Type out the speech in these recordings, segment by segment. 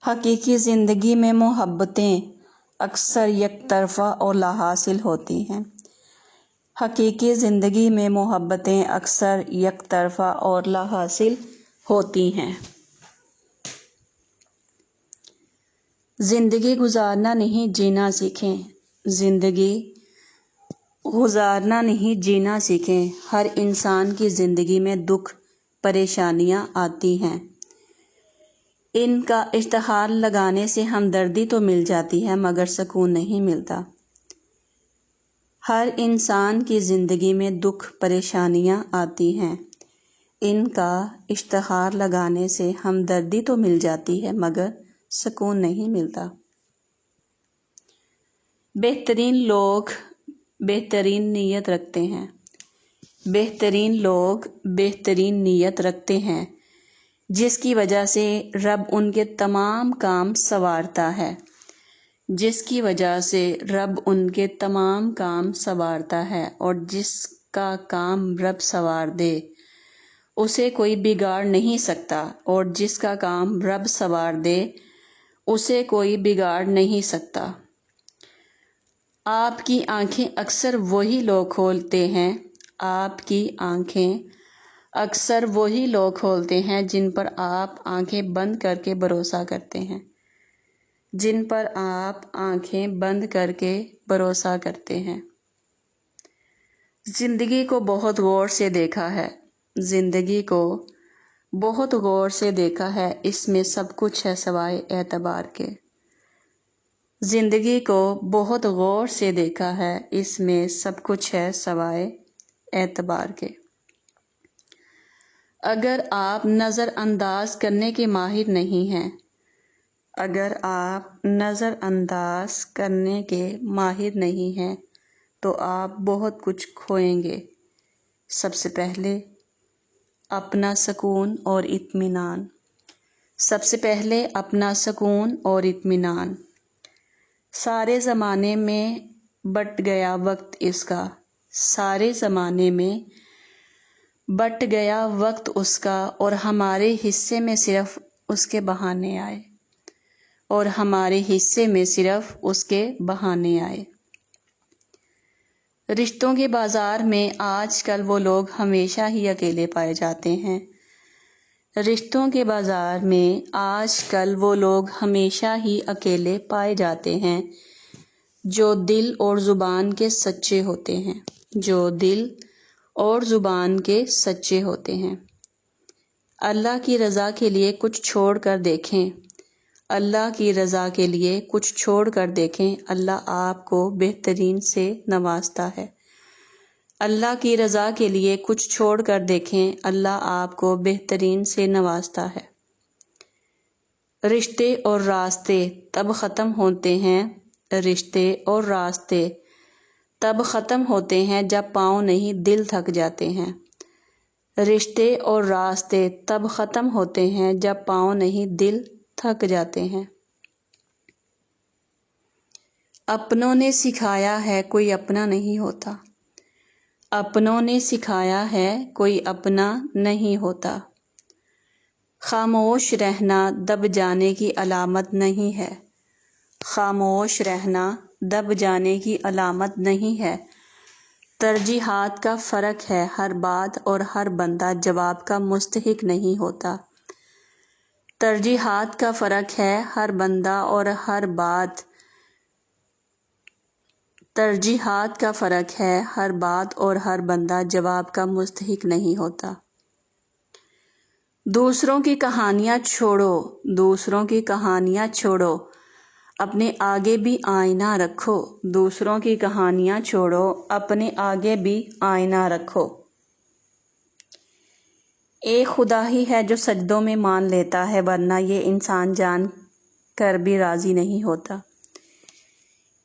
حقیقی زندگی میں محبتیں اکثر یک طرفہ اور لاحاصل ہوتی ہیں۔ حقیقی زندگی میں محبتیں اکثر یک طرفہ اور لاحاصل ہوتی ہیں۔ زندگی گزارنا نہیں جینا سیکھیں۔ زندگی گزارنا نہیں جینا سیکھیں۔ ہر انسان کی زندگی میں دکھ پریشانیاں آتی ہیں۔ ان کا اشتہار لگانے سے ہمدردی تو مل جاتی ہے مگر سکون نہیں ملتا۔ ہر انسان کی زندگی میں دکھ پریشانیاں آتی ہیں۔ ان کا اشتہار لگانے سے ہمدردی تو مل جاتی ہے مگر سکون نہیں ملتا۔ بہترین لوگ بہترین نیت رکھتے ہیں۔ بہترین لوگ بہترین نیت رکھتے ہیں جس کی وجہ سے رب ان کے تمام کام سنوارتا ہے۔ جس کی وجہ سے رب ان کے تمام کام سنوارتا ہے اور جس کا کام رب سنوار دے اسے کوئی بگاڑ نہیں سکتا، اور جس کا کام رب سنوار دے اسے کوئی بگاڑ نہیں سکتا۔ آپ کی آنکھیں اکثر وہی لوگ کھولتے ہیں۔ آپ کی آنکھیں اکثر وہی لوگ کھولتے ہیں جن پر آپ آنکھیں بند کر کے بھروسہ کرتے ہیں۔ جن پر آپ آنکھیں بند کر کے بھروسہ کرتے ہیں۔ زندگی کو بہت غور سے دیکھا ہے۔ زندگی کو بہت غور سے دیکھا ہے، اس میں سب کچھ ہے سوائے اعتبار کے۔ زندگی کو بہت غور سے دیکھا ہے، اس میں سب کچھ ہے سوائے اعتبار کے۔ اگر آپ نظر انداز کرنے کے ماہر نہیں ہیں، اگر آپ نظر انداز کرنے کے ماہر نہیں ہیں تو آپ بہت کچھ کھوئیں گے۔ سب سے پہلے اپنا سکون اور اطمینان۔ سب سے پہلے اپنا سکون اور اطمینان۔ سارے زمانے میں بٹ گیا وقت اس کا، سارے زمانے میں بٹ گیا وقت اس کا، اور ہمارے حصے میں صرف اس کے بہانے آئے، اور ہمارے حصے میں صرف اس کے بہانے آئے۔ رشتوں کے بازار میں آج کل وہ لوگ ہمیشہ ہی اکیلے پائے جاتے ہیں۔ رشتوں کے بازار میں آج کل وہ لوگ ہمیشہ ہی اکیلے پائے جاتے ہیں جو دل اور زبان کے سچے ہوتے ہیں، جو دل اور زبان کے سچے ہوتے ہیں۔ اللہ کی رضا کے لیے کچھ چھوڑ کر دیکھیں۔ اللہ کی رضا کے لیے کچھ چھوڑ کر دیکھیں، اللہ آپ کو بہترین سے نوازتا ہے۔ اللہ کی رضا کے لیے کچھ چھوڑ کر دیکھیں، اللہ آپ کو بہترین سے نوازتا ہے۔ رشتے اور راستے تب ختم ہوتے ہیں، رشتے اور راستے تب ختم ہوتے ہیں جب پاؤں نہیں دل تھک جاتے ہیں۔ رشتے اور راستے تب ختم ہوتے ہیں جب پاؤں نہیں دل تھک جاتے ہیں۔ اپنوں نے سکھایا ہے کوئی اپنا نہیں ہوتا۔ اپنوں نے سکھایا ہے کوئی اپنا نہیں ہوتا۔ خاموش رہنا دب جانے کی علامت نہیں ہے۔ خاموش رہنا دب جانے کی علامت نہیں ہے۔ ترجیحات کا فرق ہے، ہر بات اور ہر بندہ جواب کا مستحق نہیں ہوتا۔ ترجیحات کا فرق ہے، ہر بندہ اور ہر بات ترجیحات کا فرق ہے، ہر بات اور ہر بندہ جواب کا مستحق نہیں ہوتا۔ دوسروں کی کہانیاں چھوڑو، دوسروں کی کہانیاں چھوڑو، اپنے آگے بھی آئینہ رکھو۔ دوسروں کی کہانیاں چھوڑو، اپنے آگے بھی آئینہ رکھو۔ ایک خدا ہی ہے جو سجدوں میں مان لیتا ہے، ورنہ یہ انسان جان کر بھی راضی نہیں ہوتا۔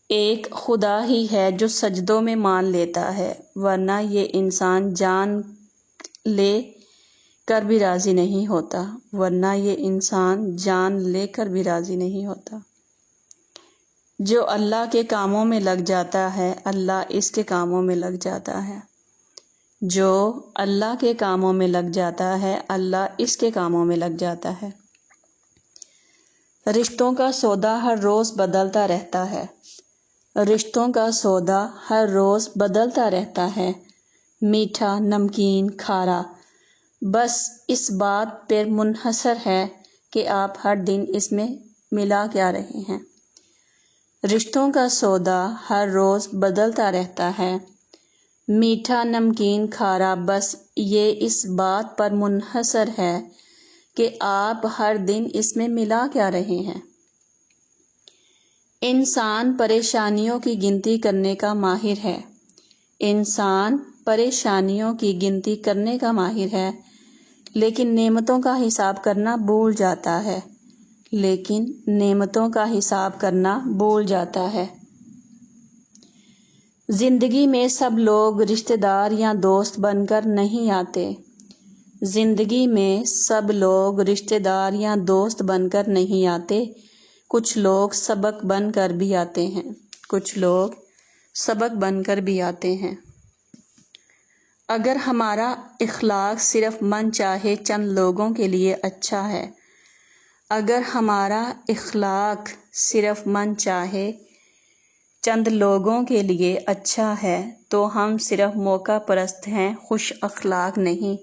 ایک خدا ہی ہے جو سجدوں میں مان لیتا ہے، ورنہ یہ انسان جان لے کر بھی راضی نہیں ہوتا، ورنہ یہ انسان جان لے کر بھی راضی نہیں ہوتا۔ جو اللہ کے کاموں میں لگ جاتا ہے، اللہ اس کے کاموں میں لگ جاتا ہے۔ جو اللہ کے کاموں میں لگ جاتا ہے، اللہ اس کے کاموں میں لگ جاتا ہے۔ رشتوں کا سودا ہر روز بدلتا رہتا ہے، رشتوں کا سودا ہر روز بدلتا رہتا ہے، میٹھا، نمکین، کھارا، بس اس بات پر منحصر ہے کہ آپ ہر دن اس میں ملا کیا رہے ہیں۔ رشتوں کا سودا ہر روز بدلتا رہتا ہے، میٹھا، نمکین، کھارا، بس یہ اس بات پر منحصر ہے کہ آپ ہر دن اس میں ملا کیا رہے ہیں۔ انسان پریشانیوں کی گنتی کرنے کا ماہر ہے، انسان پریشانیوں کی گنتی کرنے کا ماہر ہے، لیکن نعمتوں کا حساب کرنا بھول جاتا ہے، لیکن نعمتوں کا حساب کرنا بھول جاتا ہے۔ زندگی میں سب لوگ رشتہ دار یا دوست بن کر نہیں آتے، زندگی میں سب لوگ رشتہ دار یا دوست بن کر نہیں آتے، کچھ لوگ سبق بن کر بھی آتے ہیں، کچھ لوگ سبق بن کر بھی آتے ہیں۔ اگر ہمارا اخلاق صرف من چاہے چند لوگوں کے لیے اچھا ہے، اگر ہمارا اخلاق صرف من چاہے چند لوگوں کے لیے اچھا ہے تو ہم صرف موقع پرست ہیں، خوش اخلاق نہیں،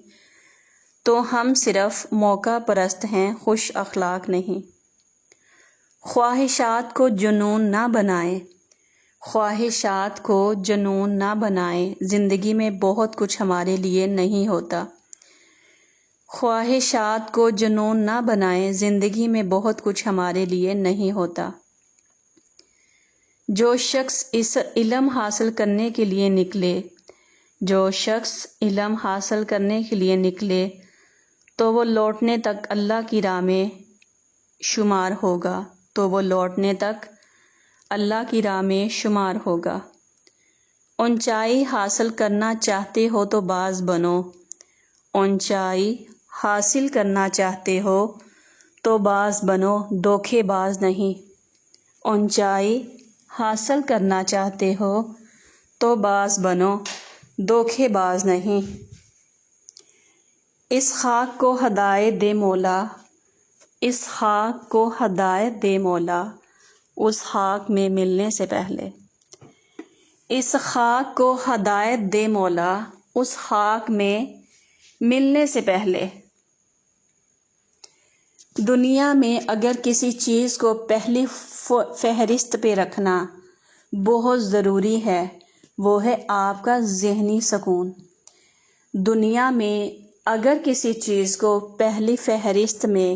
تو ہم صرف موقع پرست ہیں، خوش اخلاق نہیں۔ خواہشات کو جنون نہ بنائیں، خواہشات کو جنون نہ بنائیں، زندگی میں بہت کچھ ہمارے لیے نہیں ہوتا۔ خواہشات کو جنون نہ بنائیں، زندگی میں بہت کچھ ہمارے لیے نہیں ہوتا۔ جو شخص اس علم حاصل کرنے کے لیے نکلے، جو شخص علم حاصل کرنے کے لیے نکلے تو وہ لوٹنے تک اللہ کی راہ میں شمار ہوگا، تو وہ لوٹنے تک اللہ کی راہ میں شمار ہوگا۔ اونچائی حاصل کرنا چاہتے ہو تو باز بنو، اونچائی حاصل کرنا چاہتے ہو تو باز بنو، دھوکے باز نہیں۔ اونچائی حاصل کرنا چاہتے ہو تو باز بنو، دھوکے باز نہیں۔ اس خاک کو ہدایت دے مولا، اس خاک کو ہدایت دے مولا، اس خاک میں ملنے سے پہلے۔ اس خاک کو ہدایت دے مولا، اس خاک میں ملنے سے پہلے۔ دنیا میں اگر کسی چیز کو پہلی فہرست پہ رکھنا بہت ضروری ہے، وہ ہے آپ کا ذہنی سکون۔ دنیا میں اگر کسی چیز کو پہلی فہرست میں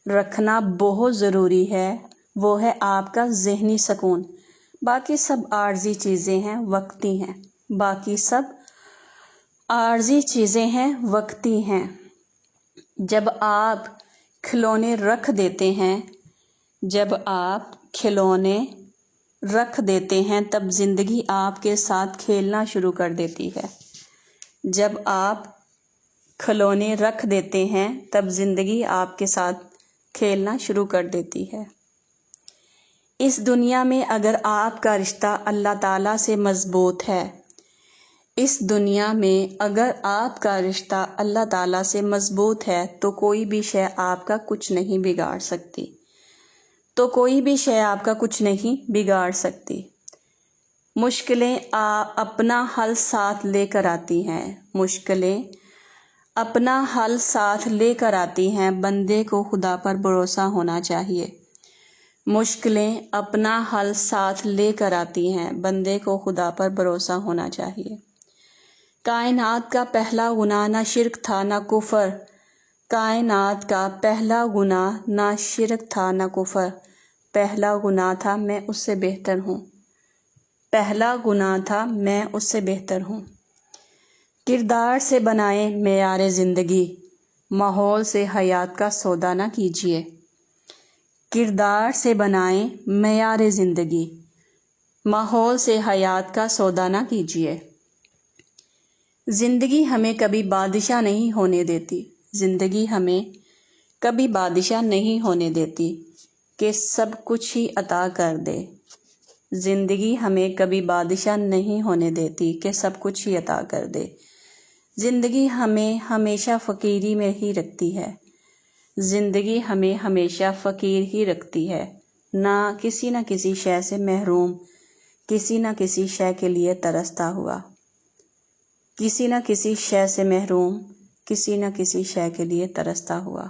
رکھنا بہت ضروری ہے، وہ ہے آپ کا ذہنی سکون۔ باقی سب عارضی چیزیں ہیں، وقتی ہیں، باقی سب عارضی چیزیں ہیں، وقتی ہیں۔ جب آپ کھلونے رکھ دیتے ہیں، جب آپ کھلونے رکھ دیتے ہیں تب زندگی آپ کے ساتھ کھیلنا شروع کر دیتی ہے۔ جب آپ کھلونے رکھ دیتے ہیں تب زندگی آپ کے ساتھ کھیلنا شروع کر دیتی ہے۔ اس دنیا میں اگر آپ کا رشتہ اللہ تعالیٰ سے مضبوط ہے، اس دنیا میں اگر آپ کا رشتہ اللہ تعالیٰ سے مضبوط ہے تو کوئی بھی شے آپ کا کچھ نہیں بگاڑ سکتی، تو کوئی بھی شے آپ کا کچھ نہیں بگاڑ سکتی۔ مشکلیں اپنا حل ساتھ لے کر آتی ہیں، مشکلیں اپنا حل ساتھ لے کر آتی ہیں، بندے کو خدا پر بھروسہ ہونا چاہیے۔ مشکلیں اپنا حل ساتھ لے کر آتی ہیں، بندے کو خدا پر بھروسہ ہونا چاہیے۔ کائنات کا پہلا گناہ نہ شرک تھا نہ کفر، کائنات کا پہلا گناہ نہ شرک تھا نہ کفر، پہلا گناہ تھا میں اس سے بہتر ہوں، پہلا گناہ تھا میں اس سے بہتر ہوں۔ کردار سے بنائیں معیار زندگی، ماحول سے حیات کا سودا نہ کیجیے۔ کردار سے بنائیں معیار زندگی، ماحول سے حیات کا سودا نہ کیجیے۔ زندگی ہمیں کبھی بادشاہ نہیں ہونے دیتی، زندگی ہمیں کبھی بادشاہ نہیں ہونے دیتی کہ سب کچھ ہی عطا کر دے، زندگی ہمیں کبھی بادشاہ نہیں ہونے دیتی کہ سب کچھ ہی عطا کر دے۔ زندگی ہمیں ہمیشہ فقیری میں ہی رکھتی ہے، زندگی ہمیں ہمیشہ فقیر ہی رکھتی ہے، نہ کسی شے سے محروم، کسی نہ کسی شے کے لیے ترستا ہوا، کسی نہ کسی شے سے محروم، کسی نہ کسی شے کے لیے ترستا ہوا۔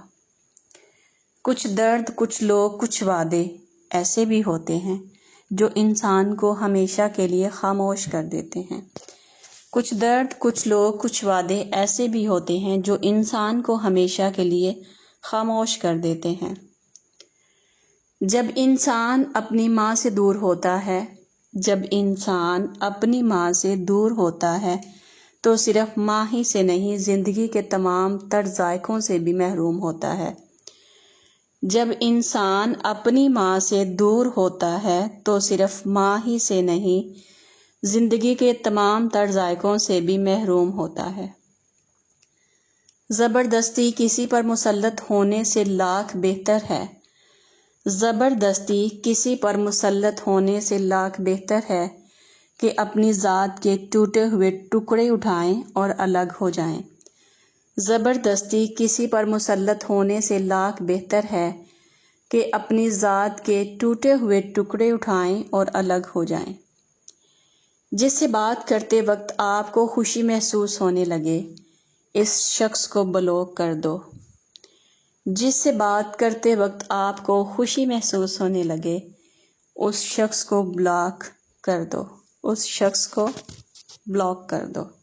کچھ درد، کچھ لوگ، کچھ وعدے ایسے بھی ہوتے ہیں جو انسان کو ہمیشہ کے لیے خاموش کر دیتے ہیں۔ کچھ درد، کچھ لوگ، کچھ وعدے ایسے بھی ہوتے ہیں جو انسان کو ہمیشہ کے لیے خاموش کر دیتے ہیں۔ جب انسان اپنی ماں سے دور ہوتا ہے، جب انسان اپنی ماں سے دور ہوتا ہے تو صرف ماں ہی سے نہیں، زندگی کے تمام تر ذائقوں سے بھی محروم ہوتا ہے۔ جب انسان اپنی ماں سے دور ہوتا ہے تو صرف ماں ہی سے نہیں، زندگی کے تمام تر ذائقوں سے بھی محروم ہوتا ہے۔ زبردستی کسی پر مسلط ہونے سے لاکھ بہتر ہے، زبردستی کسی پر مسلط ہونے سے لاکھ بہتر ہے کہ اپنی ذات کے ٹوٹے ہوئے ٹکڑے اٹھائیں اور الگ ہو جائیں۔ زبردستی کسی پر مسلط ہونے سے لاکھ بہتر ہے کہ اپنی ذات کے ٹوٹے ہوئے ٹکڑے اٹھائیں اور الگ ہو جائیں۔ جس سے بات کرتے وقت آپ کو خوشی محسوس ہونے لگے، اس شخص کو بلاک کر دو۔ جس سے بات کرتے وقت آپ کو خوشی محسوس ہونے لگے، اس شخص کو بلاک کر دو، اس شخص کو بلاک کر دو۔